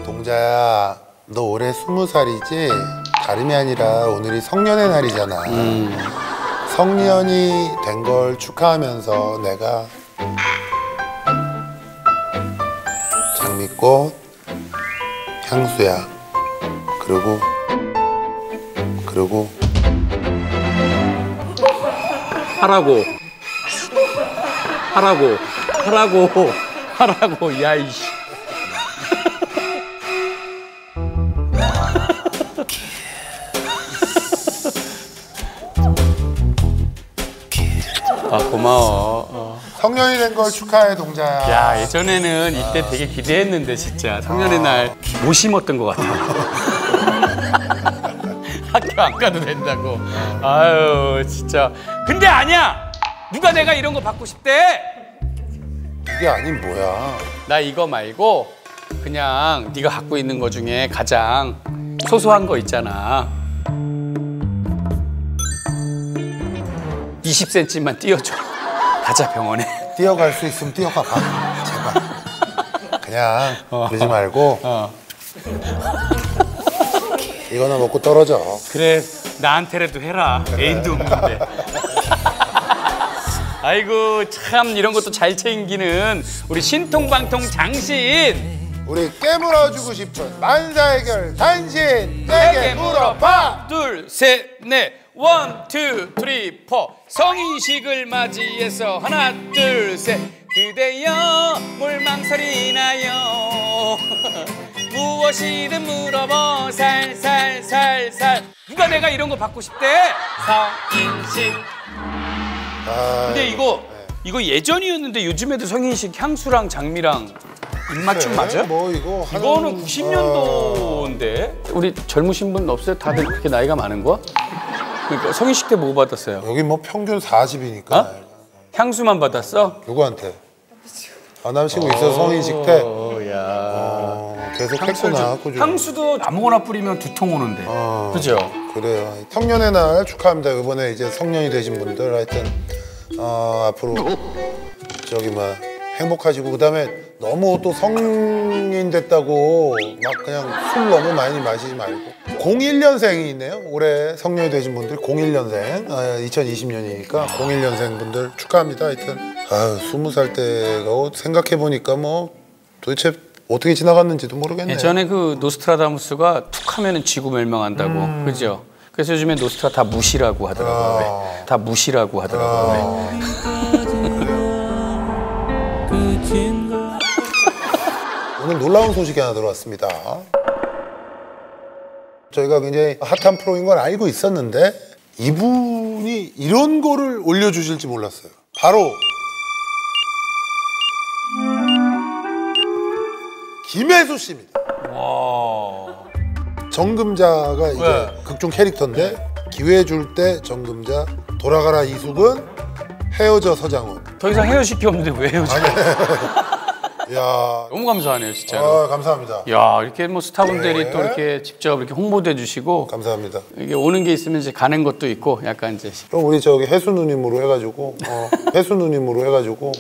동자야, 너 올해 20살이지? 다름이 아니라 오늘이 성년의 날이잖아. 성년이 된 걸 축하하면서 내가 장미꽃, 향수야. 그리고 하라고 야 이씨. 아 고마워. 성년이 된 걸 축하해, 동자야. 야 예전에는 이때 되게 기대했는데 진짜 성년의 날 못 심었던 것 같아. 학교 안 가도 된다고. 아유 진짜. 근데 아니야. 누가 내가 이런 거 받고 싶대? 이게 아닌 뭐야. 나 이거 말고 그냥 네가 갖고 있는 거 중에 가장 소소한 거 있잖아. 20cm만 띄워줘. 가자 병원에. 뛰어갈 수 있으면 뛰어가 봐. 제발. 그냥 그러지 말고 이거나 먹고 떨어져. 그래 나한테라도 해라. 애인도 없는데. 아이고 참 이런 것도 잘 챙기는 우리 신통방통 장신. 우리 깨물어주고 싶은 만사해결 단신에게 물어봐. 둘, 셋, 넷. 원, 투, 쓰리, 포. 성인식을 맞이해서 하나, 둘, 셋. 그대여 뭘 망설이나요. 무엇이든 물어봐 살살살살. 누가 내가 이런 거 받고 싶대? 성인식. 근데 이거 예전이었는데 요즘에도 성인식 향수랑 장미랑 입맞춤 맞아? 뭐 이거는 90년도인데 우리 젊으신 분 없어요? 다들 그렇게 나이가 많은 거야? 그러니까 성인식 때 뭐 받았어요? 여기 뭐 평균 40이니까. 어? 향수만 받았어? 누구한테? 남자친구 있어 성인식 때? 야. 계속 했구나. 향수도 아무거나 뿌리면 두통 오는데. 그죠? 그래요. 성년의 날 축하합니다. 이번에 이제 성년이 되신 분들 하여튼 앞으로 저기 뭐 행복하시고 그다음에 너무 또 성인 됐다고 막 그냥 술 너무 많이 마시지 말고 01년생이 있네요. 올해 성년이 되신 분들 01년생 2020년이니까 01년생 분들 축하합니다. 하여튼 20살 때가 생각해보니까 뭐 도대체 어떻게 지나갔는지도 모르겠네요. 예전에 그 노스트라다무스가 툭 하면은 지구 멸망한다고. 그죠? 그래서 요즘에 노스트라 다 무시라고 하더라고요. 다 무시라고 하더라고요. 오늘 놀라운 소식이 하나 들어왔습니다. 저희가 굉장히 핫한 프로인 걸 알고 있었는데 이분이 이런 거를 올려주실지 몰랐어요. 바로 김혜수 씨입니다. 와. 정금자가 이제 네. 극중 캐릭터인데 기회 줄 때 정금자, 돌아가라 이숙은, 헤어져 서장훈. 더 이상 헤어질 게 없는데 왜 헤어져? 야, 너무 감사하네요, 진짜로. 감사합니다. 야, 이렇게 뭐 스타분들이 네. 또 이렇게 직접 이렇게 홍보도 해주시고. 감사합니다. 이게 오는 게 있으면 이제 가는 것도 있고, 약간 이제. 그럼 우리 저기 혜수 누님으로 해가지고, 혜수 누님으로 해가지고.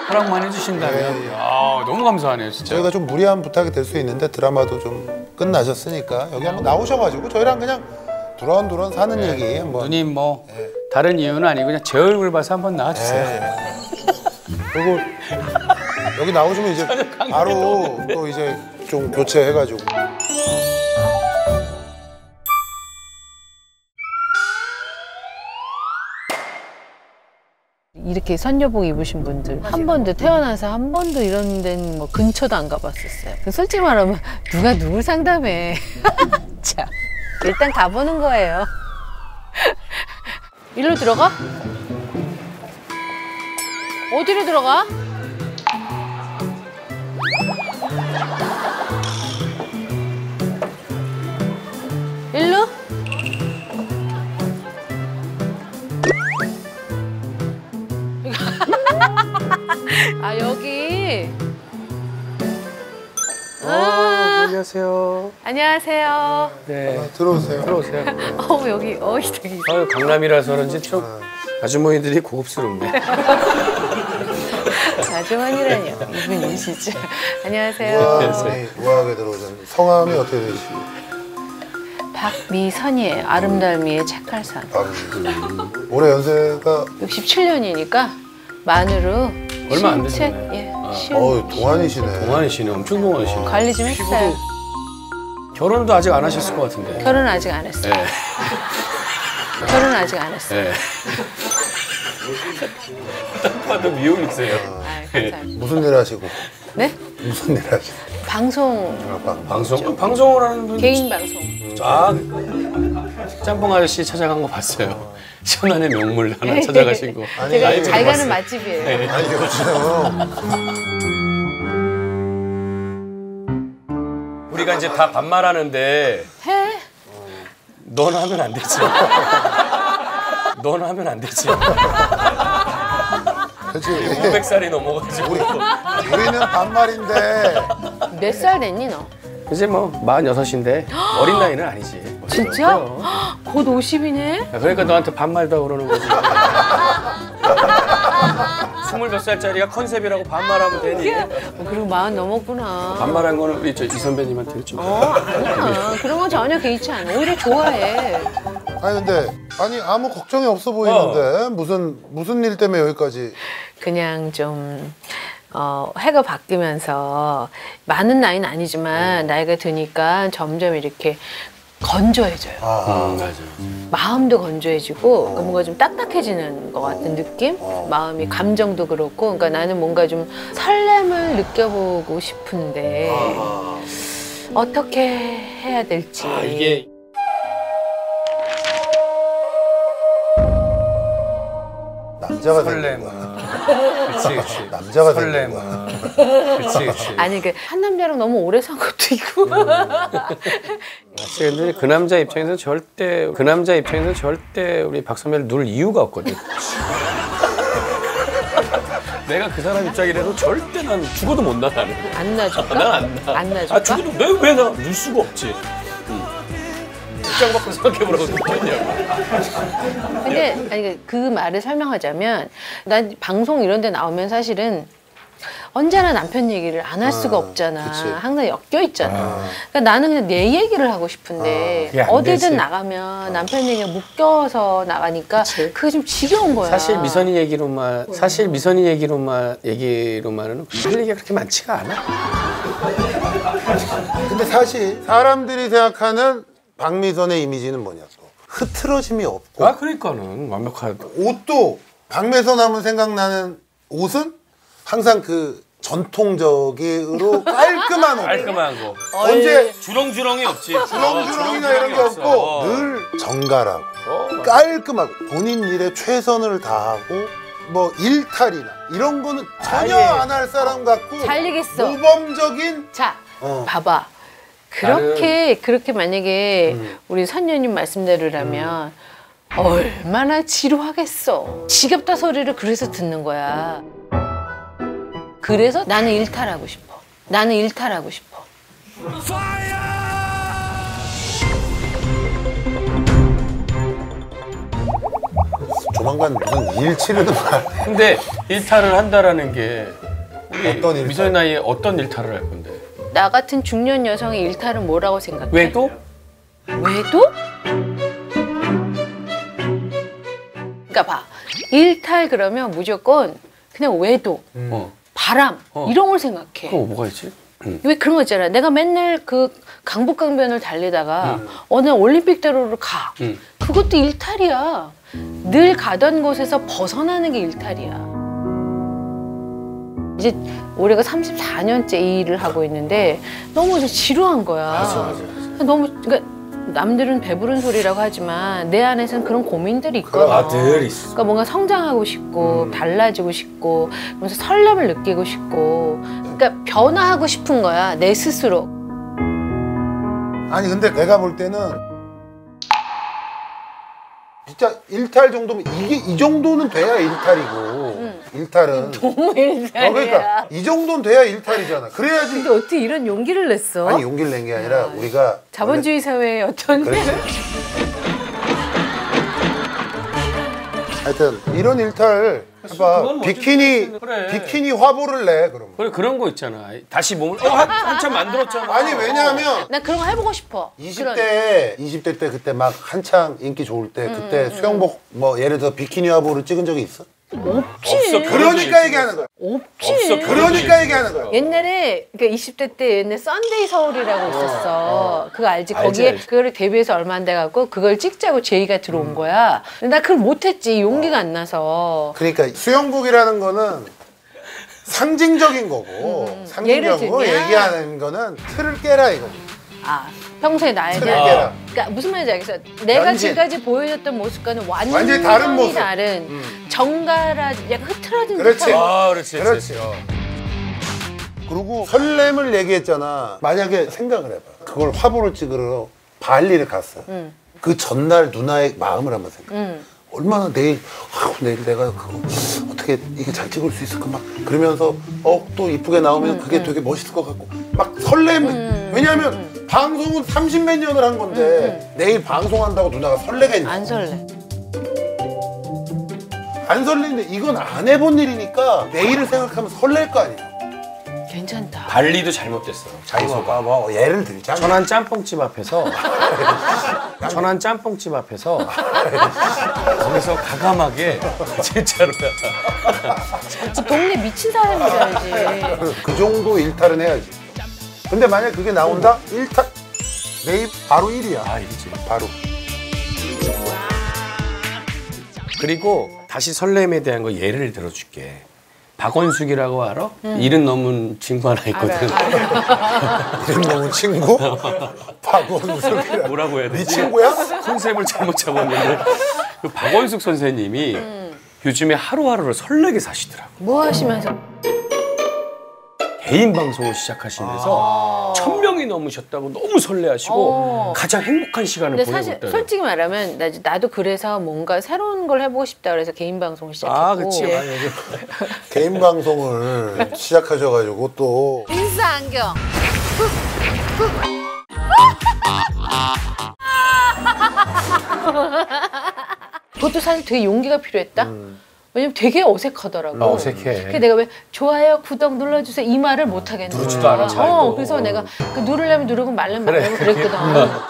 허락만 해주신다면. 네. 야, 너무 감사하네요, 진짜. 저희가 좀 무리한 부탁이 될 수 있는데 드라마도 좀 끝나셨으니까 여기 한번 나오셔가지고 저희랑 그냥 두런두런 사는 얘기 한번. 누님 뭐 다른 이유는 아니고 그냥 제 얼굴 봐서 한번 나와주세요. 그리고 여기 나오시면 이제 바로 또 이제 좀 교체해가지고. 이렇게 선녀복 입으신 분들 한 번도 태어나서 한 번도 이런 데는 뭐 근처도 안 가봤었어요. 솔직히 말하면 누가 누굴 상담해. 자, 일단 가보는 거예요. 일로 들어가? 어디로 들어가? 일로? 아 여기. 안녕하세요. 안녕하세요. 네. 들어오세요. 들어오세요. 여기 되게. 강남이라서 그런지 좀 아주머니들이 고급스럽네. 아주머니라뇨. 이분이 진짜. 안녕하세요. 우아하게 들어오셨는데 성함이 어떻게 되시고? 박미선이에요. 아름다움이의 책갈산. 올해 연세가 67년이니까 만으로 얼마 안 신책, 되셨네. 예, 동안이시네. 동안이시네. 엄청 동안이시네. 관리 좀 했어요. 결혼도 아직 안 하셨을 것 같은데. 결혼 아직 안 했어요. 네. 결혼 아직 안 했어요. 네. 딱 봐도 미혼이세요. 감사합니다. 무슨 일 하시고? 네? 무슨 일 하시고? 방송, 방송을 하는 분. 개인 방송. 아, 짬뽕 아저씨 찾아간 거 봤어요. 천안의 명물 하나 찾아가신 거. 아니, 제가 잘 가는 봤어요. 맛집이에요. 아니 요즘 우리가 이제 다 반말하는데 해? 넌 하면 안 되지. 넌 하면 안 되지. 그렇지. 500살이 넘어가지고. 우리는 반말인데 몇 살 됐니 너? 이제 뭐 46인데 어린 나이는 아니지. 진짜? 곧 50이네? 그러니까 너한테 반말도 하고 그러는 거지. 20몇 살짜리가 컨셉이라고 반말하면 되니. 그리고 40 넘었구나. 반말한 거는 우리 이 선배님한테 좀. 아니야. 그런 건 전혀 개의치 않아. 오히려 좋아해. 아니 근데 아무 걱정이 없어 보이는데 무슨 일 때문에 여기까지? 그냥 좀 해가 바뀌면서 많은 나이는 아니지만 나이가 드니까 점점 이렇게 건조해져요. 맞아. 마음도 건조해지고 그러니까 뭔가 좀 딱딱해지는 것 같은 느낌? 마음이 감정도 그렇고 그러니까 나는 뭔가 좀 설렘을 느껴보고 싶은데 어떻게 해야 될지. 이게 남자가 되는 거야. 그치. 남자가 되는 거야. 그치. 아니 한 남자랑 너무 오래 산 것도 있고. 근데 그 남자 입장에서는 절대 우리 박 선배를 누를 이유가 없거든. 내가 그 사람 입장이라도 절대 난 죽어도 못 나, 나는. 안 놔줄까? 난 안 나. 안 놔줄까? 아, 죽어도 왜 나? 넣을 수가 없지. 입장 바꿔 생각해보라고 느꼈냐고. 근데 아니, 그 말을 설명하자면 난 방송 이런 데 나오면 사실은 언제나 남편 얘기를 안 할 수가 없잖아. 그치. 항상 엮여 있잖아. 그러니까 나는 그냥 내 얘기를 하고 싶은데 그게 안 어디든 되지. 나가면 남편 얘기가 묶여서 나가니까 그게 좀 지겨운 거야. 사실 미선이 얘기로만은 할 얘기가 그렇게 많지가 않아. 근데 사실 사람들이 생각하는 박미선의 이미지는 뭐냐 또 흐트러짐이 없고 아, 그러니까는 완벽하다. 옷도 박미선 하면 생각나는 옷은 항상 그 전통적으로 깔끔한 옷. 깔끔한 거. 언제 주렁주렁이 없지. 주렁주렁이나 이런 게 없고 늘 정갈하고 깔끔하고 본인 일에 최선을 다하고 뭐 일탈이나 이런 거는 전혀 안 할 사람 같고 잘 얘기했어. 모범적인 자, 봐봐. 그렇게 만약에 우리 선녀님 말씀대로라면 얼마나 지루하겠어. 지겹다 소리를 그래서 듣는 거야. 그래서 나는 일탈하고 싶어. 조만간 무슨 일 치르는 거야. 근데 일탈을 한다라는 게 우리 어떤 일탈? 미선이 나이에 어떤 일탈을 할 건데? 나 같은 중년 여성의 일탈은 뭐라고 생각해? 외도? 외도? 그러니까 봐. 일탈 그러면 무조건 그냥 외도, 바람 이런 걸 생각해. 그럼 뭐가 있지? 왜 그런 거 있잖아. 내가 맨날 그 강북강변을 달리다가 어느 올림픽대로를 가. 그것도 일탈이야. 늘 가던 곳에서 벗어나는 게 일탈이야. 이제 올해가 34년째 이 일을 하고 있는데 너무 이제 지루한 거야. 맞아. 너무 그러니까 남들은 배부른 소리라고 하지만 내 안에서는 그런 고민들이 있거든. 늘 있어. 그러니까 뭔가 성장하고 싶고 달라지고 싶고 그러면서 설렘을 느끼고 싶고 그러니까 변화하고 싶은 거야 내 스스로. 아니 근데 내가 볼 때는 진짜 일탈 정도면 이게 이 정도는 돼야 일탈이고 일탈은 너무 일탈이야. 그러니까 이 정도는 돼야 일탈이잖아. 그래야지. 근데 어떻게 이런 용기를 냈어? 아니 용기를 낸 게 아니라 우리가 자본주의 사회의 어떤 그렇지. 하여튼 이런 일탈 해봐. 그건 비키니 그래. 비키니 화보를 내 그럼. 그래 그런 거 있잖아. 다시 몸을 한참 만들었잖아. 아니 왜냐하면 나 그런 거 해보고 싶어. 20대 때 그때 막 한창 인기 좋을 때 그때 수영복 뭐 예를 들어 비키니 화보를 찍은 적이 있어? 없지. 없어. 그러니까 얘기하는 거야. 없지. 없어. 그러니까 얘기하는 거야. 옛날에 그러니까 20대 때 옛날 썬데이 서울이라고 있었어. 그거 알지? 알지, 거기에 알지. 그걸 데뷔해서 얼마 안 돼갖고 그걸 찍자고 제의가 들어온 거야. 근데 나 그걸 못했지. 용기가 안 나서. 그러니까 수영복이라는 거는 상징적인 거고 상징적으로 들면- 얘기하는 거는 틀을 깨라 이거. 아 평소에 나에 틀을 대한 깨라. 그러니까 무슨 말인지 알겠어. 내가 연진. 지금까지 보여줬던 모습과는 완전히 다른 모습. 다른 정갈한 약간 흐트러진 그렇지. 듯한 아 그렇지. 그렇지. 그리고 설렘을 얘기했잖아. 만약에 생각을 해봐. 그걸 화보를 찍으러 발리를 갔어. 그 전날 누나의 마음을 한번 생각해. 얼마나 내일 내가 그거 어떻게 이게 잘 찍을 수 있을까 막 그러면서 또 이쁘게 나오면 그게 되게 멋있을 것 같고 막 설렘. 왜냐하면 방송은 30몇 년을 한 건데 내일 방송한다고 누나가 설레겠냐? 안 설레. 안 설레는데 이건 안 해본 일이니까 내일을 생각하면 설렐 거 아니야. 괜찮다. 발리도 잘못됐어. 장소가. 뭐 예를 들자. 천안 짬뽕집 앞에서 천안 짬뽕집 앞에서 거기서 가감하게 진짜로야. 그 동네 미친 사람이라지. 그 정도 일탈은 해야지. 근데 만약 그게 나온다? 일탈 내일 바로 1위야. 아 이거지. 바로. 그리고 다시 설렘에 대한 거 예를 들어줄게. 박원숙이라고 알아? 이름 넘은 친구 하나 있거든. 이름 너무 친구? 박원숙이라. 뭐라고 해야 네 되지? 친구야? 컨셉을 잘못 잡았는데 그 박원숙 선생님이 요즘에 하루하루를 설레게 사시더라고. 뭐 하시면서? 개인 방송을 시작하시면서 1000명이 넘으셨다고 너무 설레하시고 가장 행복한 시간을 근데 보내고 사실 있다는. 솔직히 말하면 나도 그래서 뭔가 새로운 걸 해보고 싶다 그래서 개인 방송을 시작했고. 아, 그치. 개인 방송을 시작하셔가지고 또 인싸 안경. 그것도 사실 되게 용기가 필요했다. 왜냐면 되게 어색하더라고. 어색해. 그래서 내가 왜 좋아요, 구독 눌러주세요 이 말을 못 하겠는 누르지도 거야. 않아, 잘도. 그래서 내가 그 누르려면 누르고 말려면 말려면 그랬거든.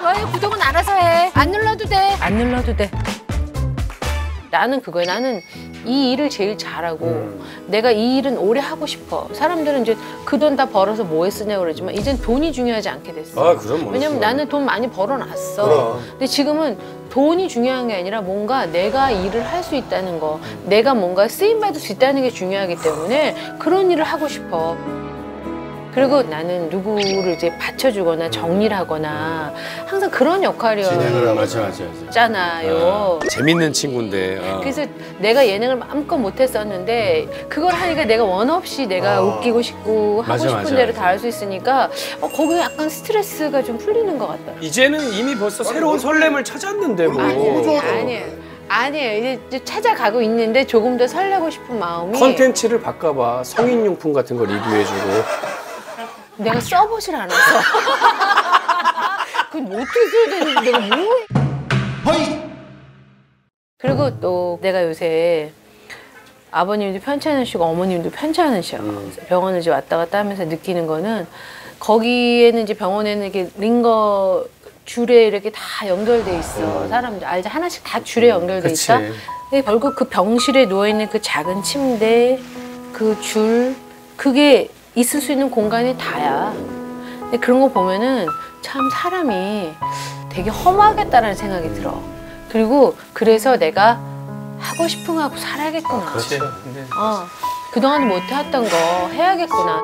좋아요, 구독은 알아서 해. 안 눌러도 돼. 안 눌러도 돼. 나는 그거야. 나는 이 일을 제일 잘하고 내가 이 일은 오래 하고 싶어. 사람들은 이제 그 돈 다 벌어서 뭐에 쓰냐고 그러지만 이젠 돈이 중요하지 않게 됐어. 아, 그럼 뭐. 왜냐면 나는 돈 많이 벌어놨어. 그럼. 근데 지금은 돈이 중요한 게 아니라 뭔가 내가 일을 할 수 있다는 거, 내가 뭔가 쓰임받을 수 있다는 게 중요하기 때문에 그런 일을 하고 싶어. 그리고 나는 누구를 이제 받쳐주거나 정리를 하거나 항상 그런 진행을 역할이었잖아요. 하고. 맞아. 재밌는 친구인데. 그래서 내가 예능을 마음껏 못했었는데 그걸 하니까 내가 원 없이 내가 웃기고 싶고 하고 맞아, 싶은 맞아. 대로 다 할 수 있으니까 거기서 약간 스트레스가 좀 풀리는 것 같다. 이제는 이미 벌써 새로운 설렘을 찾았는데 뭐. 너무 좋아. 아니에요. 이제 찾아가고 있는데 조금 더 설레고 싶은 마음이 컨텐츠를 바꿔봐. 성인용품 같은 거 리뷰해주고. 내가 써보질 않아서 그건 어떻게 써야 되는데 내가 뭐 그리고 또 내가 요새 아버님도 편찮으시고 어머님도 편찮으셔. 병원을 이제 왔다 갔다 하면서 느끼는 거는 거기에는 이제 병원에는 이렇게 링거 줄에 이렇게 다 연결돼 있어. 사람들 알지? 하나씩 다 줄에 연결돼 그치. 있다. 근데 결국 그 병실에 누워 있는 그 작은 침대, 그 줄, 그게 있을 수 있는 공간이 다야. 근데 그런 거 보면은 참 사람이 되게 험하겠다라는 생각이 들어. 그리고 그래서 내가 하고 싶은 거 하고 살아야겠구나. 그렇지. 그동안 못 해왔던 거 해야겠구나.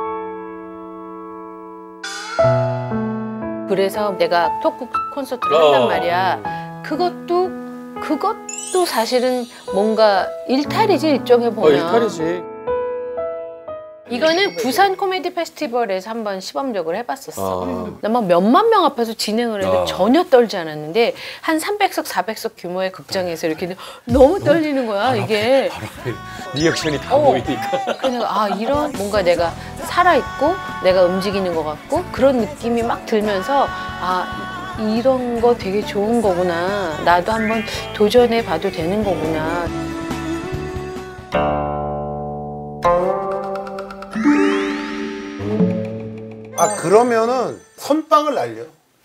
그래서 내가 토크 콘서트를 한단 말이야. 그것도 사실은 뭔가 일탈이지 일종의 보면. 일탈이지. 이거는 부산 코미디 페스티벌에서 한번 시범적으로 해봤었어. 나 막 몇만 명 앞에서 진행을 해도 전혀 떨지 않았는데 한 300석, 400석 규모의 극장에서 이렇게 너무 떨리는 거야, 이게. 리액션이 다 보이니까. 그래서 이런 뭔가 내가 살아있고 내가 움직이는 것 같고 그런 느낌이 막 들면서 이런 거 되게 좋은 거구나. 나도 한번 도전해 봐도 되는 거구나. 아 그러면은 선빵을 날려.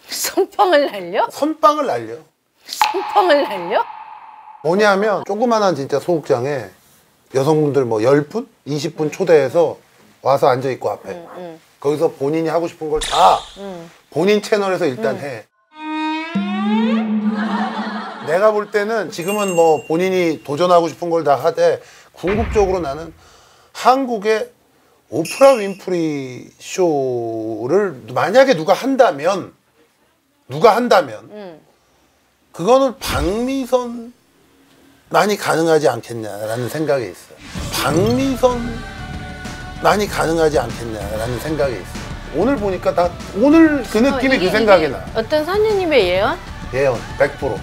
선빵을 날려? 선빵을 날려. 선빵을 날려? 뭐냐면 조그만한 진짜 소극장에 여성분들 뭐 10분? 20분 초대해서 와서 앉아있고 앞에 거기서 본인이 하고 싶은 걸 다 본인 채널에서 일단 해. 내가 볼 때는 지금은 뭐 본인이 도전하고 싶은 걸 다 하되 궁극적으로 나는 한국의 오프라 윈프리 쇼를 만약에 누가 한다면 그거는 박미선만이 가능하지 않겠냐라는 생각이 있어요. 박미선만이 가능하지 않겠냐라는 생각이 있어요. 오늘 보니까 다 오늘 그 느낌이 그 생각이 나. 어떤 선녀님의 예언? 예언 100%.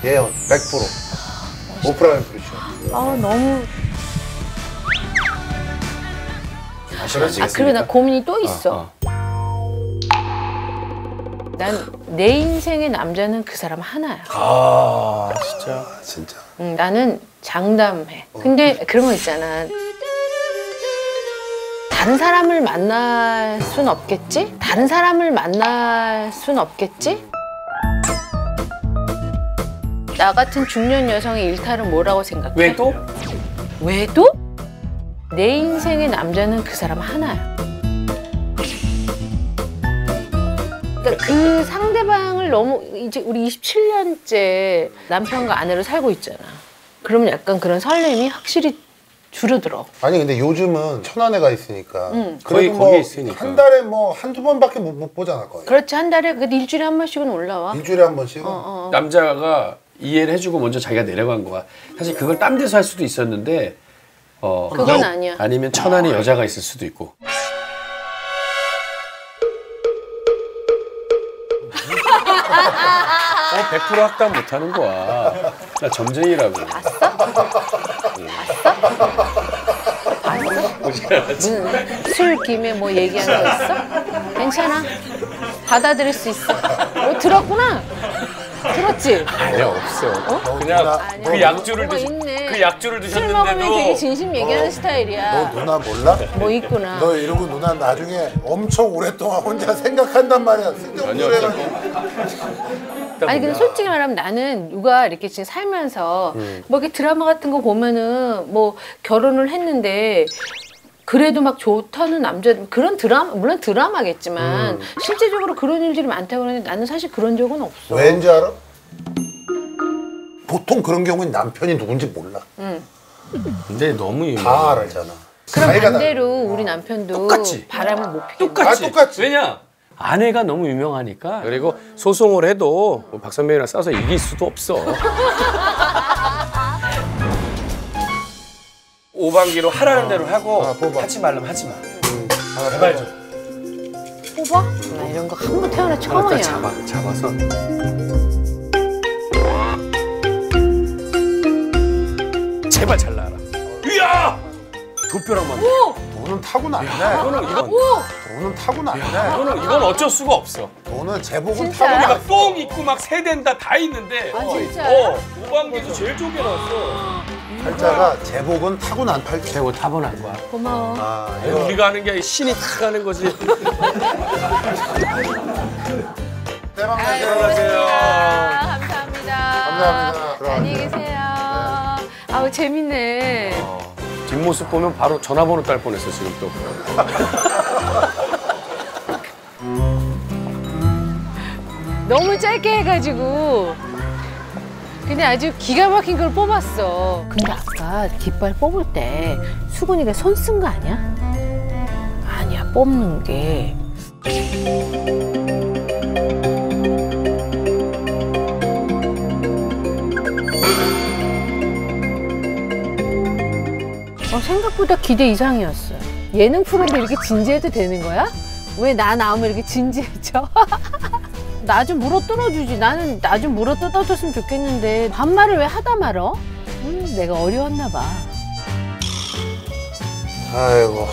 예언 100%. 오프라 윈프리 쇼. 아 너무. 아시겠습니까? 그리고 나 고민이 또 있어. 난 내 인생의 남자는 그 사람 하나야. 아 진짜. 진짜. 나는 장담해. 근데 그런 거 있잖아. 다른 사람을 만날 순 없겠지? 다른 사람을 만날 순 없겠지? 나 같은 중년 여성의 일탈은 뭐라고 생각해? 왜도? 왜도? 내 인생의 남자는 그 사람 하나야. 그러니까 그 상대방을 너무 이제 우리 27년째 남편과 아내로 살고 있잖아. 그러면 약간 그런 설렘이 확실히 줄어들어. 아니 근데 요즘은 천안에가 있으니까 거의 그래도 거기에 뭐 있으니까. 한 달에 뭐 한두 번밖에 못 보잖아 거의. 그렇지, 한 달에 그래도 일주일에 한 번씩은 올라와. 일주일에 한 번씩. 남자가 이해를 해주고 먼저 자기가 내려간 거야. 사실 그걸 딴 데서 할 수도 있었는데 그건 아니야. 아니면 천안에 여자가 있을 수도 있고. 100% 확답 못하는 거야. 나 점쟁이라고. 술 김에 뭐 얘기한 거 있어? 괜찮아. 받아들일 수 있어. 들었구나. 들었지? 아니 없어. 그냥 아니야. 그 약주를 뭐가 있네. 그 약주를 술 먹으면 되게 드셨는데도 진심 얘기하는 스타일이야. 너 누나 몰라? 뭐 있구나. 너 이러고 누나 나중에 엄청 오랫동안 혼자 생각한단 말이야. 쓸데없는 아니요, 소리 해가지고. 아니 근데 솔직히 말하면 나는 누가 이렇게 지금 살면서 뭐 이렇게 드라마 같은 거 보면은 뭐 결혼을 했는데 그래도 막 좋다는 남자 그런 드라마 물론 드라마겠지만 실제적으로 그런 일들이 많다고 하는데 나는 사실 그런 적은 없어. 왠지 알아? 보통 그런 경우는 남편이 누군지 몰라. 근데 너무 유명해. 다 알잖아. 그럼 자기가 반대로 우리 남편도 똑같지. 바람을 못 피겠네. 똑같지. 똑같지. 왜냐? 아내가 너무 유명하니까. 그리고 소송을 해도 뭐 박선배랑 싸워서 이길 수도 없어. 오반기로 하라는 대로 하고 뽑아. 하지 말라면 하지 마. 제발 좀. 뽑아? 나 이런 거 한 번 태어나 처음이야. 잡아서. 제발 잘 나가라. 이야! 도뼈랑만. 돈은 타고났네. 돈은 타고났네. 이건 어쩔 수가 없어. 돈은 제복은 진짜? 타고났어. 막 똥 있고 막 세댄다 다 있는데. 아, 진짜? 오반기에서 제일 좁게 나왔어. 팔자가 제복은 타고난 팔자. 제고 타고난 거야. 고마워. 아, 아니, 우리가 하는 게 아니라 신이 탁 가는 거지. 대박 들어가세요. 나세요. 감사합니다. 감사합니다. 안녕히 계세요. 아우 재밌네. 뒷모습 보면 바로 전화번호 딸 뻔했어 지금 또. 너무 짧게 해가지고. 근데 아주 기가 막힌 걸 뽑았어. 근데 아까 깃발 뽑을 때 수근이가 손 쓴 거 아니야? 아니야, 뽑는 게. 생각보다 기대 이상이었어. 예능 프로인데 이렇게 진지해도 되는 거야? 왜 나 나오면 이렇게 진지해져? 나 좀 물어 뜯어주지. 나는 나 좀 물어 뜯어줬으면 좋겠는데 반말을 왜 하다 말어? 내가 어려웠나 봐. 아이고.